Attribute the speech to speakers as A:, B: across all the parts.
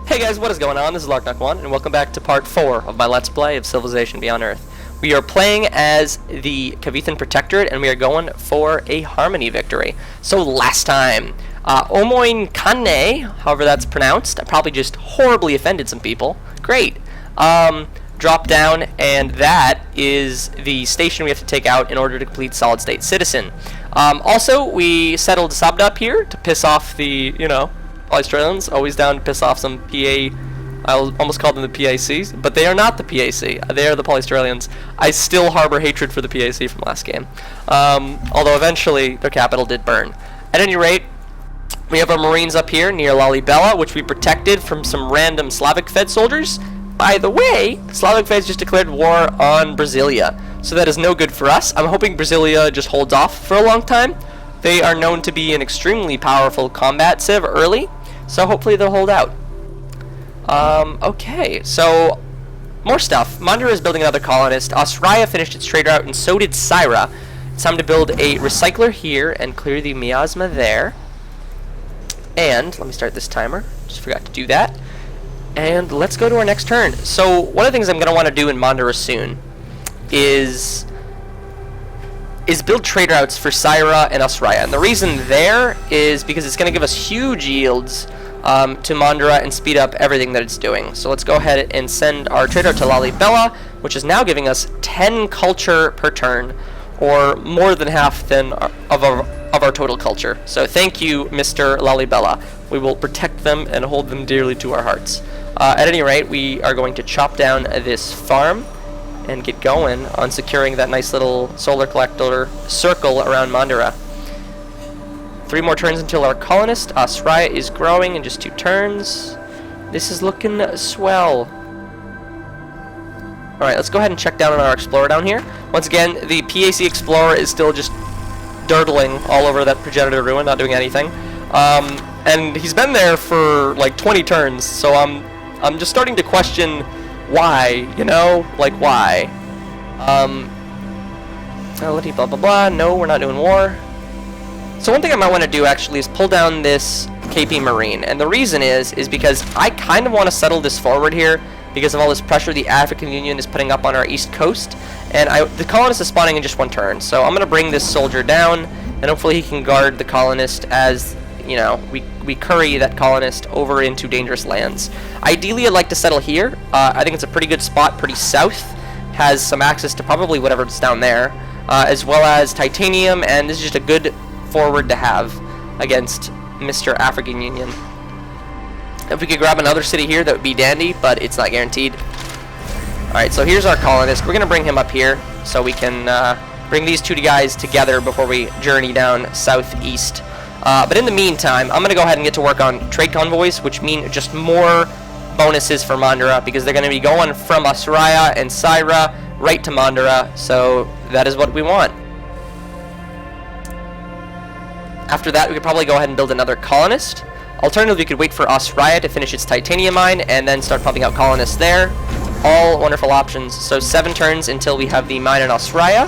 A: Hey guys, what is going on? This is Larknok 1, and welcome back to part 4 of my Let's Play of Civilization Beyond Earth. We are playing as the Kavithan Protectorate, and we are going for a Harmony victory. So last time, Omoin Kane, however that's pronounced, I probably just horribly offended some people. Great. Drop down, and that is the station we have to take out in order to complete Solid State Citizen. Also, we settled Sabda up here to piss off the, Australians, always down to piss off some PA. I almost called them the PACs, but they are not the PAC. They are the Polyaustralians. I still harbor hatred for the PAC from last game, although eventually their capital did burn. At any rate, we have our Marines up here near Lalibela, which we protected from some random Slavic-fed soldiers. By the way, Slavic feds just declared war on Brasilia, so that is no good for us. I'm hoping Brasilia just holds off for a long time. They are known to be an extremely powerful combat civ early, so hopefully they'll hold out. Okay, so more stuff. Mandara is building another colonist. Osraya finished its trade route, and so did Syra. It's time to build a recycler here and clear the miasma there. And let me start this timer. Just forgot to do that. And let's go to our next turn. So one of the things I'm going to want to do in Mandara soon is build trade routes for Syra and Osraya. And the reason there is because it's going to give us huge yields to Mandara and speed up everything that it's doing. So let's go ahead and send our trade route to Lalibela, which is now giving us 10 culture per turn, or more than half of our total culture. So thank you, Mr. Lalibela. We will protect them and hold them dearly to our hearts. At any rate, we are going to chop down this farm and get going on securing that nice little solar collector circle around Mandara. 3 more turns until our colonist, Osraya, is growing in just 2 turns. This is looking swell. Alright, let's go ahead and check down on our explorer down here. Once again, the PAC explorer is still just dirtling all over that progenitor ruin, not doing anything. And he's been there for like 20 turns, so I'm just starting to question why, like why. Blah blah blah. No, we're not doing war. So one thing I might want to do actually is pull down this KP Marine, and the reason is because I kind of want to settle this forward here because of all this pressure the African Union is putting up on our east coast, and the colonist is spawning in just 1 turn. So I'm going to bring this soldier down, and hopefully he can guard the colonist as we curry that colonist over into dangerous lands. Ideally, I'd like to settle here. I think it's a pretty good spot, pretty south, has some access to probably whatever's down there, as well as titanium, and this is just a good forward to have against Mr. African Union. If we could grab another city here, that would be dandy, but it's not guaranteed. Alright, so here's our colonist. We're going to bring him up here so we can bring these 2 guys together before we journey down southeast. But in the meantime, I'm going to go ahead and get to work on trade convoys, which mean just more bonuses for Mandara, because they're going to be going from Osraya and Syra right to Mandara, so that is what we want. After that, we could probably go ahead and build another colonist. Alternatively, we could wait for Osraya to finish its titanium mine and then start pumping out colonists there. All wonderful options. So 7 turns until we have the mine in Osraya.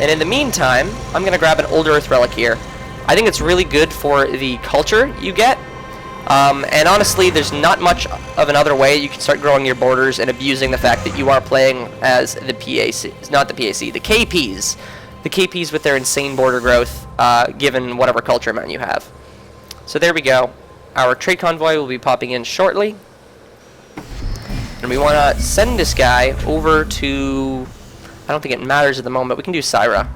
A: And in the meantime, I'm going to grab an Old Earth relic here. I think it's really good for the culture you get. And honestly, there's not much of another way you can start growing your borders and abusing the fact that you are playing as the PAC. Not the PAC, the KPs. The KPs with their insane border growth, given whatever culture amount you have. So there we go. Our trade convoy will be popping in shortly. And we want to send this guy over to... I don't think it matters at the moment. We can do Syra.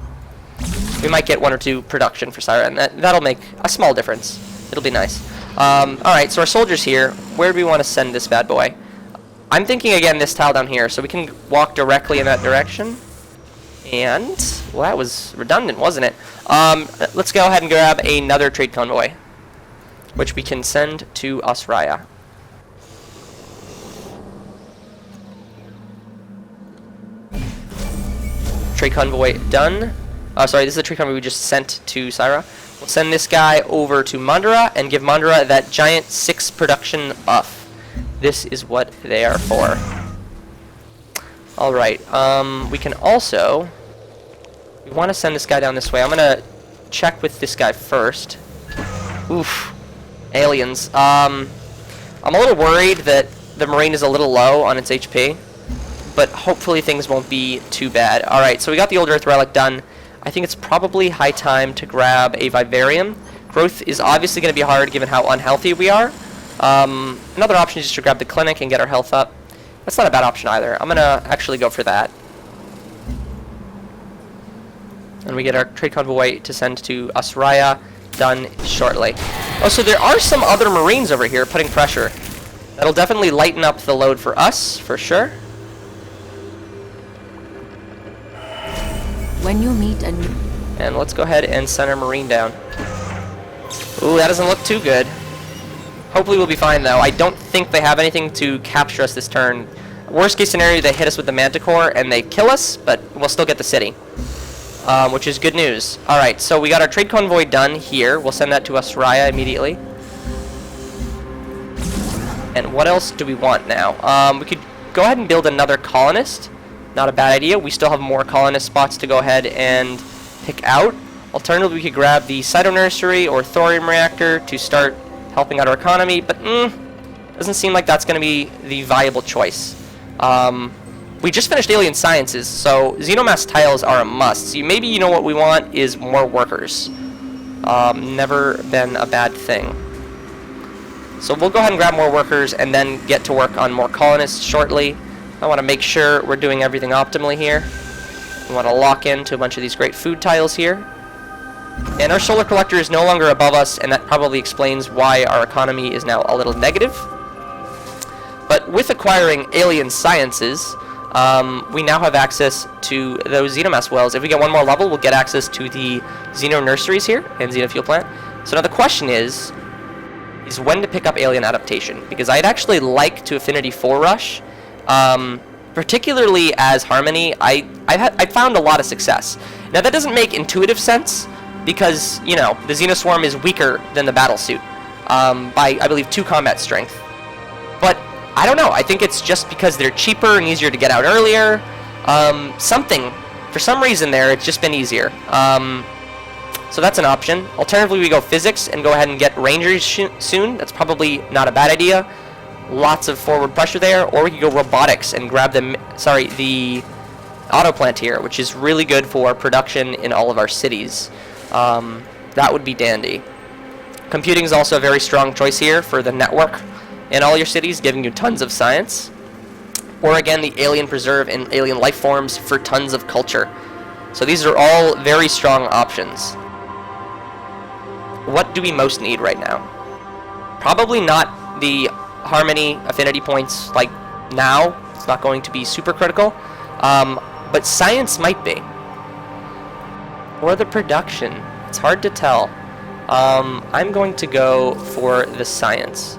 A: We might get 1 or 2 production for Syra, and that'll make a small difference. It'll be nice. Alright, so our soldiers here. Where do we want to send this bad boy? I'm thinking, again, this tile down here, so we can walk directly in that direction. And, well, that was redundant, wasn't it? Let's go ahead and grab another trade convoy, which we can send to Osraya. Trade convoy done. Sorry, this is the trade convoy we just sent to Syra. We'll send this guy over to Mandara and give Mandara that giant 6 production buff. This is what they are for. Alright, we can also... We want to send this guy down this way. I'm going to check with this guy first. Oof. Aliens. I'm a little worried that the Marine is a little low on its HP, but hopefully things won't be too bad. Alright, so we got the Old Earth Relic done. I think it's probably high time to grab a Vivarium. Growth is obviously going to be hard given how unhealthy we are. Another option is just to grab the Clinic and get our health up. That's not a bad option either. I'm going to actually go for that. And we get our trade convoy to send to Asraya done shortly. Oh, so there are some other Marines over here putting pressure. That'll definitely lighten up the load for us, for sure.
B: When you meet a new...
A: And let's go ahead and send our Marine down. Ooh, that doesn't look too good. Hopefully we'll be fine, though. I don't think they have anything to capture us this turn. Worst case scenario, they hit us with the Manticore and they kill us, but we'll still get the city. Which is good news. Alright, so we got our trade convoy done here. We'll send that to Asraya immediately. And what else do we want now? We could go ahead and build another colonist. Not a bad idea. We still have more colonist spots to go ahead and pick out. Alternatively, we could grab the Cyto Nursery or Thorium Reactor to start helping out our economy, but doesn't seem like that's going to be the viable choice. We just finished Alien Sciences, so Xenomass tiles are a must. So maybe you know what we want is more workers. Never been a bad thing. So we'll go ahead and grab more workers and then get to work on more colonists shortly. I want to make sure we're doing everything optimally here. We want to lock into a bunch of these great food tiles here. And our solar collector is no longer above us, and that probably explains why our economy is now a little negative. But with acquiring Alien Sciences, we now have access to those Xenomass wells. If we get one more level, we'll get access to the Xeno Nurseries here and Xenofuel Plant. So now the question is when to pick up Alien Adaptation, because I'd actually like to Affinity 4 Rush, particularly as Harmony. I found a lot of success. Now that doesn't make intuitive sense, because, you know, the Xenoswarm is weaker than the Battlesuit by, I believe, 2 combat strength. But I don't know. I think it's just because they're cheaper and easier to get out earlier. For some reason there, it's just been easier. So that's an option. Alternatively, we go Physics and go ahead and get Rangers soon. That's probably not a bad idea. Lots of forward pressure there. Or we could go Robotics and grab the Auto Plant here, which is really good for production in all of our cities. That would be dandy. Computing is also a very strong choice here for the network in all your cities, giving you tons of science. Or again, the Alien Preserve and Alien Life Forms for tons of culture. So these are all very strong options. What do we most need right now? Probably not the Harmony Affinity points like now. It's not going to be super critical. But science might be. Or the production. It's hard to tell. I'm going to go for the science.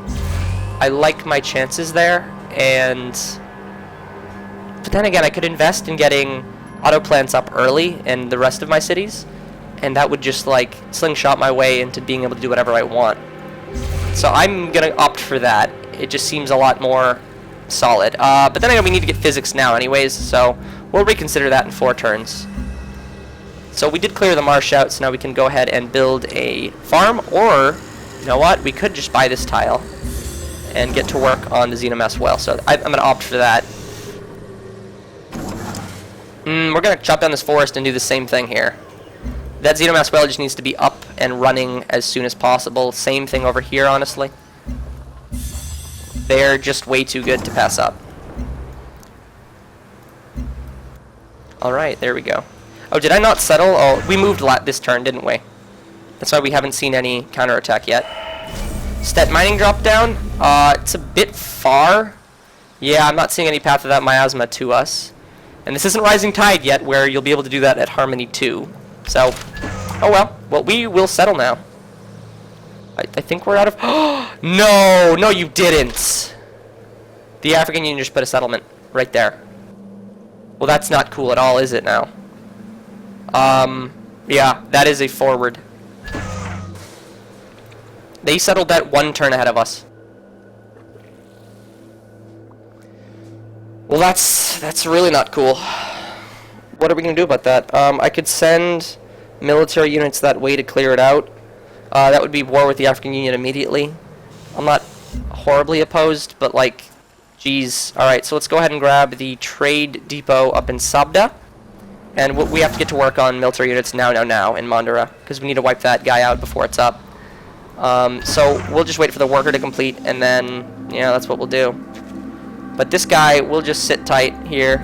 A: I like my chances there, but then again, I could invest in getting auto plants up early in the rest of my cities, and that would just like slingshot my way into being able to do whatever I want. So I'm gonna opt for that. It just seems a lot more solid. But then again, we need to get Physics now anyways, so we'll reconsider that in 4 turns. So we did clear the marsh out, so now we can go ahead and build a farm, or, you know what, we could just buy this tile and get to work on the Xenomass well. So I'm going to opt for that. We're going to chop down this forest and do the same thing here. That Xenomass well just needs to be up and running as soon as possible. Same thing over here, honestly. They're just way too good to pass up. Alright, there we go. Oh, did I not settle? Oh, we moved a lot this turn, didn't we? That's why we haven't seen any counterattack yet. Stet mining drop down. It's a bit far. Yeah, I'm not seeing any Path of that Miasma to us. And this isn't Rising Tide yet, where you'll be able to do that at Harmony 2. So, oh well. Well, we will settle now. I think we're out of... No! No, you didn't! The African Union just put a settlement right there. Well, that's not cool at all, is it now? Yeah, that is a forward. They settled that 1 turn ahead of us. Well, that's really not cool. What are we going to do about that? I could send military units that way to clear it out. That would be war with the African Union immediately. I'm not horribly opposed, but like, geez. Alright, so let's go ahead and grab the trade depot up in Sabda. And we have to get to work on military units now in Mandara, because we need to wipe that guy out before it's up. So we'll just wait for the worker to complete, and then, yeah, that's what we'll do. But this guy, we'll just sit tight here.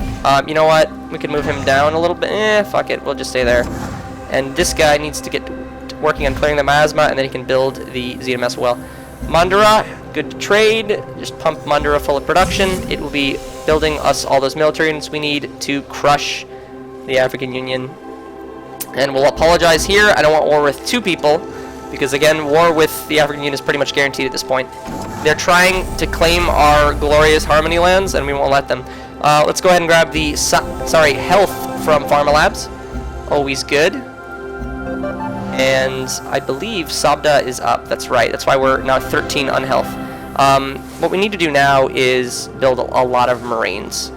A: You know what? We can move him down a little bit. Fuck it. We'll just stay there. And this guy needs to get working on clearing the miasma, and then he can build the ZMS well. Mandara, good trade. Just pump Mandara full of production. It will be building us all those military units we need to crush the African Union. And we'll apologize here. I don't want war with two people, because again, war with the African Union is pretty much guaranteed at this point. They're trying to claim our glorious Harmony lands, and we won't let them. Let's go ahead and grab the health from Pharma Labs. Always good. And I believe Sabda is up. That's right. That's why we're now 13 unhealth. What we need to do now is build a lot of Marines,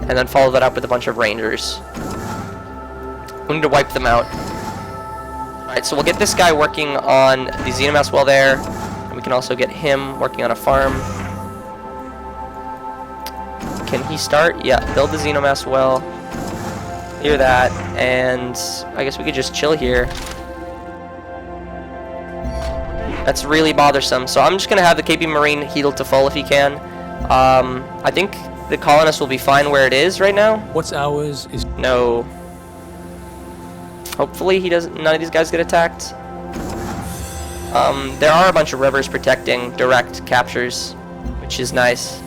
A: and then follow that up with a bunch of Rangers. We need to wipe them out. Alright, so we'll get this guy working on the ZMS well there. And we can also get him working on a farm. Can he start? Yeah, build the Xenomass well. Clear that. And I guess we could just chill here. That's really bothersome. So I'm just going to have the KP Marine healed to full if he can. I think the colonist will be fine where it is right now.
B: What's ours is...
A: No. Hopefully none of these guys get attacked. There are a bunch of rivers protecting direct captures, which is nice.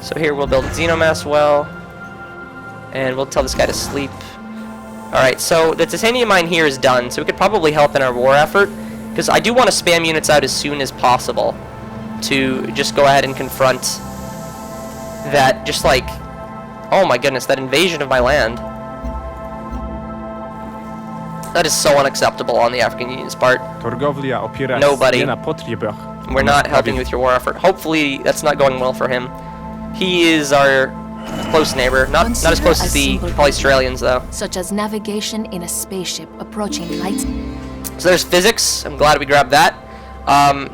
A: So here we'll build a Xenomass well, and we'll tell this guy to sleep. Alright, so the titanium mine here is done, so we could probably help in our war effort, because I do want to spam units out as soon as possible to just go ahead and confront that, just like, oh my goodness, that invasion of my land. That is so unacceptable on the African Union's part. Nobody. We're not helping you with your war effort. Hopefully, that's not going well for him. He is our close neighbor. Not as close as the Australians, though.
C: Such as navigation in a spaceship approaching light.
A: So there's physics. I'm glad we grabbed that.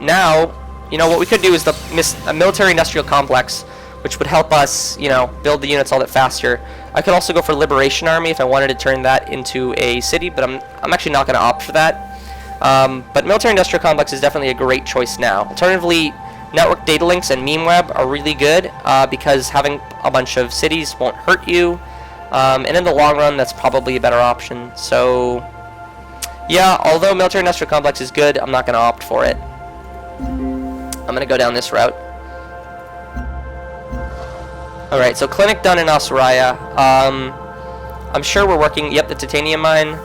A: Now, you know, what we could do is a military-industrial complex, which would help us, you know, build the units all that faster. I could also go for Liberation Army if I wanted to turn that into a city, but I'm actually not going to opt for that. But military-industrial complex is definitely a great choice now. Alternatively, network data links and meme web are really good because having a bunch of cities won't hurt you. And in the long run, that's probably a better option. So, yeah, although military-industrial complex is good, I'm not going to opt for it. I'm going to go down this route. Alright, so clinic done in Asuraya. I'm sure we're working, yep, the titanium mine.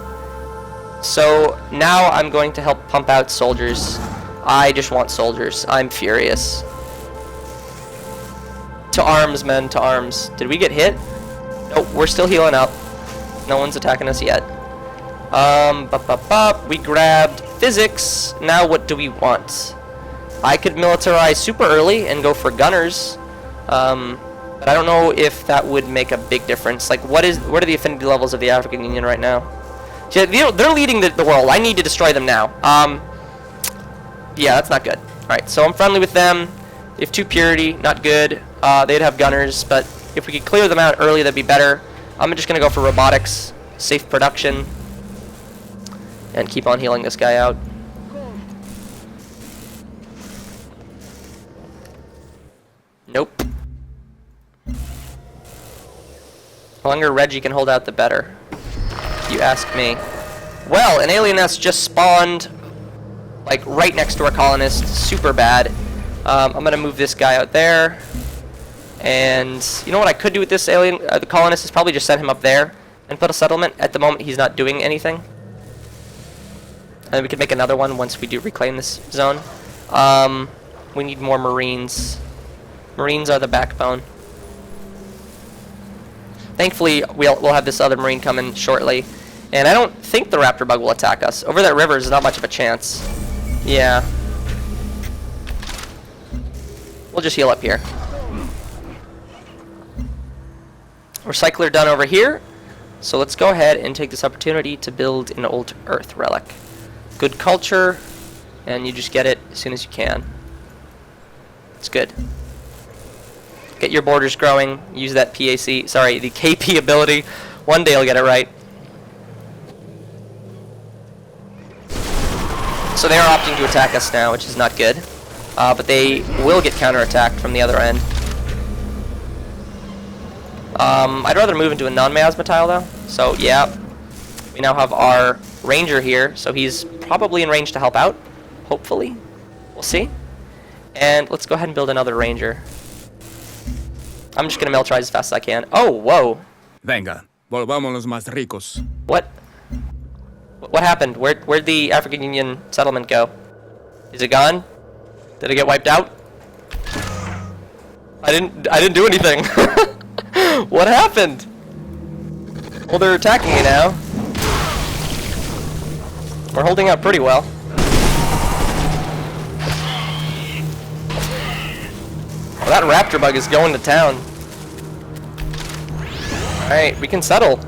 A: So now I'm going to help pump out soldiers. I just want soldiers. I'm furious. To arms, men, to arms. Did we get hit? Nope, we're still healing up. No one's attacking us yet. We grabbed physics. Now what do we want? I could militarize super early and go for gunners. But I don't know if that would make a big difference. Like, what are the affinity levels of the African Union right now? See, they're leading the world. I need to destroy them now. Yeah, that's not good. Alright, so I'm friendly with them. They have 2 purity, not good. They'd have gunners, but if we could clear them out early, that'd be better. I'm just going to go for robotics, safe production, and keep on healing this guy out. Nope. The longer Reggie can hold out, the better, if you ask me. Well, an alien nest just spawned, like, right next to our colonist. Super bad. I'm going to move this guy out there. And you know what I could do with this alien, the colonist, is probably just send him up there and put a settlement. At the moment, he's not doing anything. And we could make another one once we do reclaim this zone. We need more Marines. Marines are the backbone. Thankfully, we'll have this other Marine come in shortly. And I don't think the Raptor Bug will attack us. Over that river is not much of a chance. Yeah. We'll just heal up here. Recycler done over here. So let's go ahead and take this opportunity to build an old Earth relic. Good culture, and you just get it as soon as you can. It's good. Get your borders growing. Use that PAC, sorry, the KP ability. One day I'll get it right. So they are opting to attack us now, which is not good. But they will get counterattacked from the other end. I'd rather move into a non-miasma tile though. So yeah, we now have our ranger here, so he's probably in range to help out. Hopefully, we'll see. And let's go ahead and build another ranger. I'm just gonna militarize as fast as I can. Oh, whoa!
B: Venga, volvámonos más ricos.
A: What? What happened? Where'd the African Union settlement go? Is it gone? Did it get wiped out? I didn't do anything. What happened? Well, they're attacking me now. We're holding out pretty well. Well, that raptor bug is going to town. Alright, we can settle.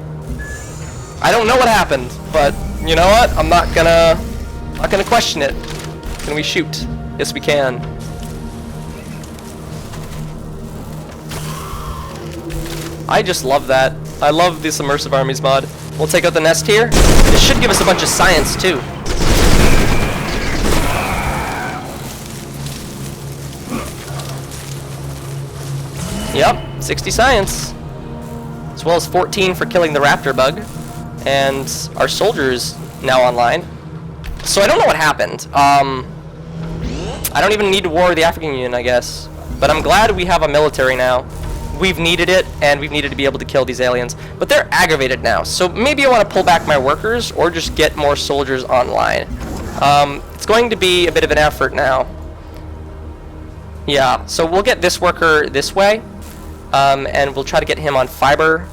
A: I don't know what happened, but you know what? I'm not gonna question it. Can we shoot? Yes, we can. I just love that. I love this immersive armies mod. We'll take out the nest here. This should give us a bunch of science too. Yep, 60 science. As well as 14 for killing the raptor bug. And our soldiers now online. So I don't know what happened. I don't even need to war with the African Union, I guess. But I'm glad we have a military now. We've needed it, and we've needed to be able to kill these aliens. But they're aggravated now, so maybe I want to pull back my workers, or just get more soldiers online. It's going to be a bit of an effort now. Yeah, so we'll get this worker this way, and we'll try to get him on fiber,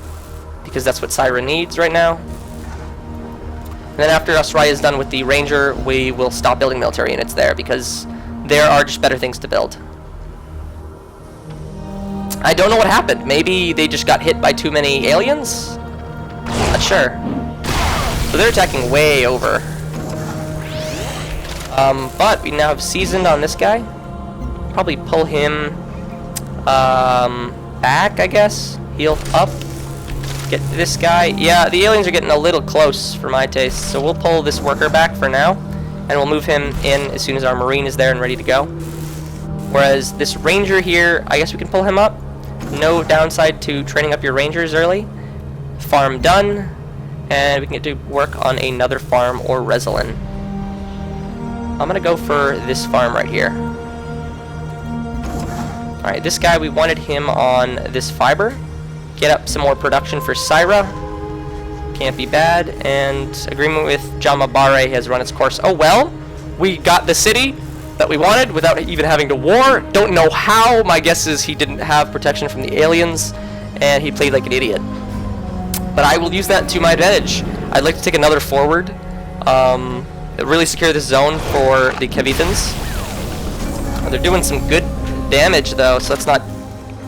A: because that's what Syra needs right now. And then after Australia is done with the ranger, we will stop building military units there, because there are just better things to build. I don't know what happened. Maybe they just got hit by too many aliens? Not sure. So they're attacking way over. But we now have seasoned on this guy. Probably pull him back, I guess. Heal up. Get this guy. Yeah, the aliens are getting a little close for my taste. So we'll pull this worker back for now. And we'll move him in as soon as our marine is there and ready to go. Whereas this ranger here, I guess we can pull him up. No downside to training up your rangers early. Farm done. And we can get to work on another farm or Resolin. I'm going to go for this farm right here. Alright, this guy, we wanted him on this fiber. Get up some more production for Syra. Can't be bad. And agreement with Jamabare has run its course. Oh well, we got the city that we wanted without even having to war. Don't know how. My guess is he didn't have protection from the aliens and he played like an idiot. But I will use that to my advantage. I'd like to take another forward. Really secure this zone for the Kavithans. They're doing some good damage though, so that's not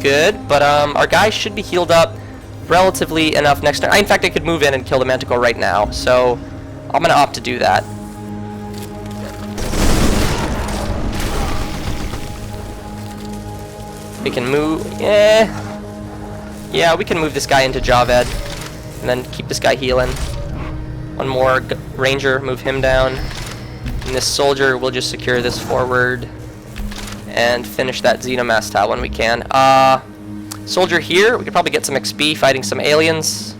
A: good. But our guy should be healed up relatively enough next turn. In fact, I could move in and kill the Manticore right now, so I'm going to opt to do that. We can move, yeah, we can move this guy into Javed, and then keep this guy healing. One more ranger, move him down, and this soldier will just secure this forward, and finish that Xenomass tile when we can. Soldier here, we could probably get some XP fighting some aliens,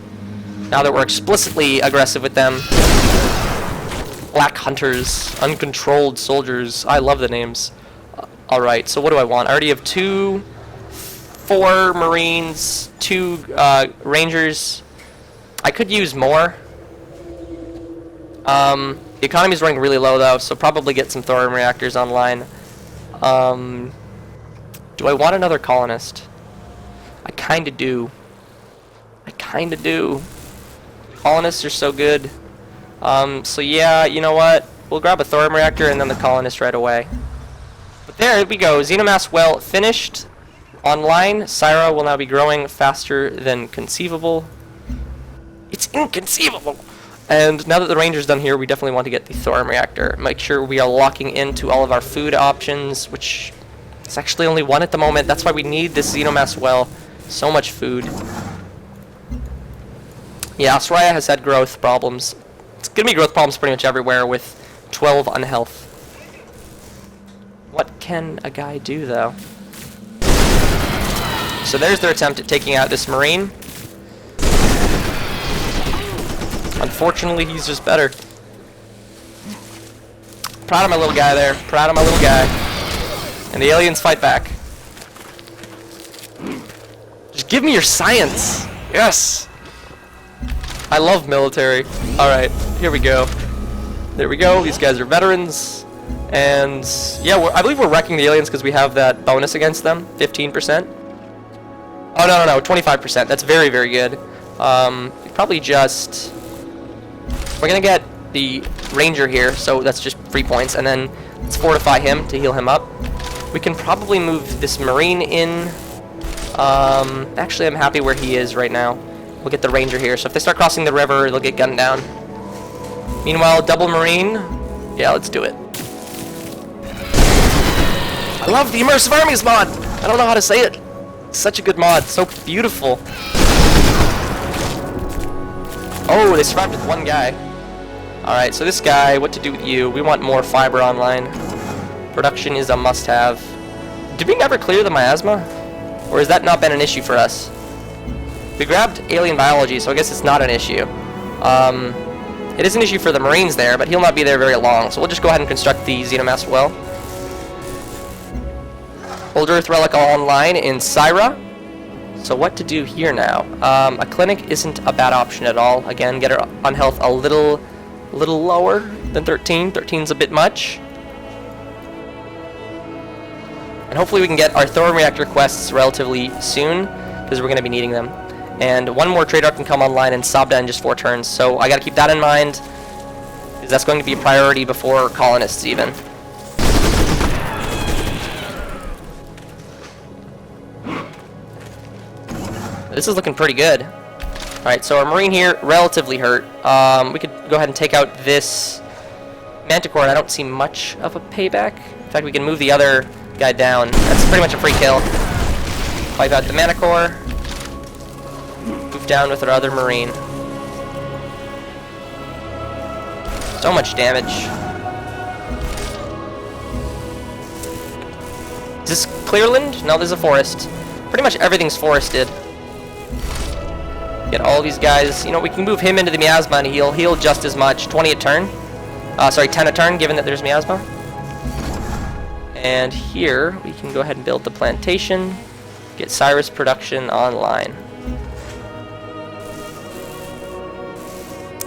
A: now that we're explicitly aggressive with them. Black Hunters, Uncontrolled Soldiers, I love the names. Alright, so what do I want? I already have 4 Marines, 2 Rangers. I could use more. The economy is running really low though, so probably get some thorium reactors online. Do I want another colonist? I kinda do. Colonists are so good. So yeah, you know what? We'll grab a thorium reactor and then the colonist right away. But there we go. Xenomass well finished. Online. Syra will now be growing faster than conceivable. It's inconceivable! And now that the ranger's done here, we definitely want to get the thorium reactor. Make sure we are locking into all of our food options, which It's actually only one at the moment. That's why we need this Xenomass well. So much food. Yeah, Soraya has had growth problems. It's going to be growth problems pretty much everywhere with 12 unhealth. What can a guy do, though? So there's their attempt at taking out this Marine. Unfortunately, he's just better. Proud of my little guy there. Proud of my little guy. And the aliens fight back. Just give me your science. Yes. I love military. Alright, here we go. There we go. These guys are veterans. And yeah, I believe we're wrecking the aliens because we have that bonus against them. 15%. Oh, no. 25%. That's very, very good. Probably just... We're going to get the ranger here, so that's just 3 points. And then let's fortify him to heal him up. We can probably move this marine in. Actually, I'm happy where he is right now. We'll get the ranger here. So if they start crossing the river, they'll get gunned down. Meanwhile, double marine. Yeah, let's do it. I love the Immersive Armies mod! I don't know how to say it. Such a good mod. So beautiful. Oh, they survived with one guy. Alright, so this guy, what to do with you? We want more fiber online. Production is a must-have. Did we never clear the miasma? Or has that not been an issue for us? We grabbed alien biology, so I guess it's not an issue. It is an issue for the Marines there, but he'll not be there very long, so we'll just go ahead and construct the Xenomass well. Old Earth Relic online in Syra. So what to do here now? A clinic isn't a bad option at all. Again, get her on health a little lower than 13. 13's a bit much. And hopefully we can get our Thorium Reactor quests relatively soon, because we're going to be needing them. And one more trade arc can come online in Sabda in just 4 turns, so I got to keep that in mind, because that's going to be a priority before colonists even. This is looking pretty good. Alright, so our Marine here, relatively hurt. We could go ahead and take out this Manticore, and I don't see much of a payback. In fact, we can move the other guy down. That's pretty much a free kill. Wipe out the Manticore. Move down with our other Marine. So much damage. Is this Clearland? No, there's a forest. Pretty much everything's forested. Get all these guys. You know, we can move him into the miasma and he'll heal just as much. 20 a turn. Sorry, 10 a turn, given that there's miasma. And here, we can go ahead and build the plantation. Get Cyrus production online.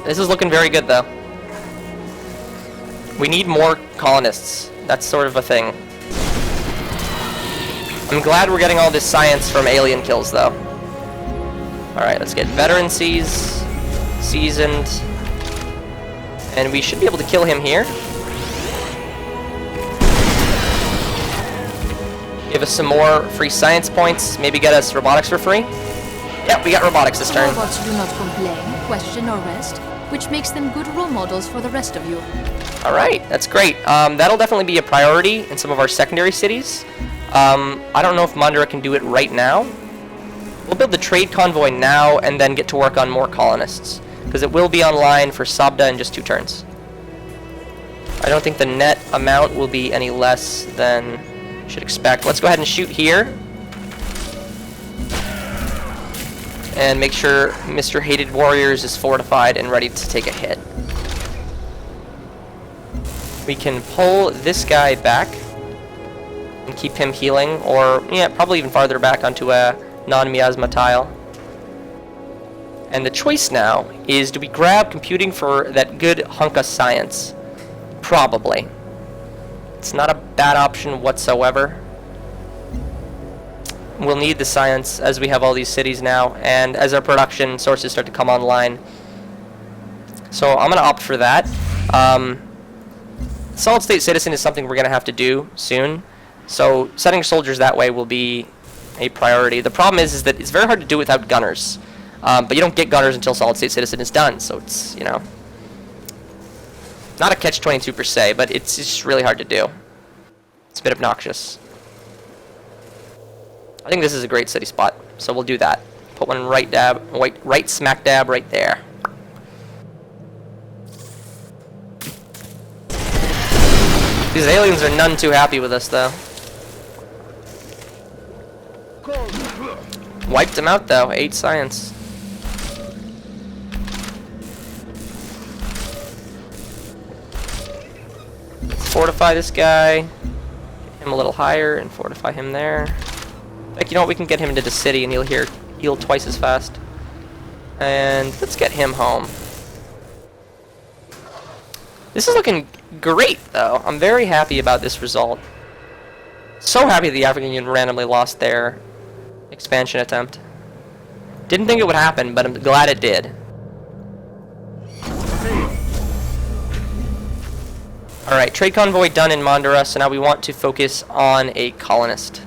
A: This is looking very good, though. We need more colonists. That's sort of a thing. I'm glad we're getting all this science from alien kills, though. Alright, let's get veteran seasoned. And we should be able to kill him here. Give us some more free science points. Maybe get us robotics for free. Yep, we got robotics this turn.
C: Robots do not complain, question, or rest, which makes them good role models for the rest of you.
A: Alright, that's great. That'll definitely be a priority in some of our secondary cities. I don't know if Mandara can do it right now. We'll build the trade convoy now and then get to work on more colonists, because it will be online for Sabda in just 2 turns. I don't think the net amount will be any less than you should expect. Let's go ahead and shoot here. And make sure Mr. Hated Warriors is fortified and ready to take a hit. We can pull this guy back and keep him healing, or yeah, probably even farther back onto a non-miasma tile. And the choice now is, do we grab computing for that good hunk of science? Probably. It's not a bad option whatsoever. We'll need the science as we have all these cities now, and as our production sources start to come online. So I'm going to opt for that. Solid State Citizen is something we're going to have to do soon. So setting soldiers that way will be a priority. The problem is that it's very hard to do without gunners. But you don't get gunners until Solid State Citizen is done, so it's, you know, not a catch-22 per se, but it's just really hard to do. It's a bit obnoxious. I think this is a great city spot, so we'll do that. Put one right smack dab right there. These aliens are none too happy with us, though. Wiped them out, though. 8 science. Let's fortify this guy. Get him a little higher and fortify him there. Like, you know what? We can get him into the city and he'll heal twice as fast. And let's get him home. This is looking great, though. I'm very happy about this result. So happy the African Union randomly lost their expansion attempt. Didn't think it would happen, but I'm glad it did. Alright, trade convoy done in Mandara, so now we want to focus on a colonist.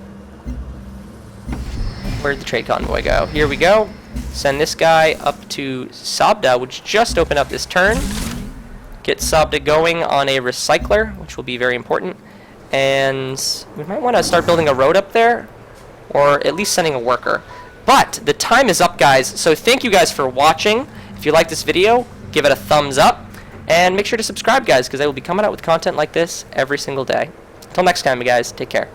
A: Where'd the trade convoy go? Here we go. Send this guy up to Sabda, which just opened up this turn. Get Sabda going on a recycler, which will be very important. And we might want to start building a road up there, or at least sending a worker. But the time is up, guys, so thank you guys for watching. If you like this video, give it a thumbs up, and make sure to subscribe, guys, because I will be coming out with content like this every single day. Until next time, you guys, take care.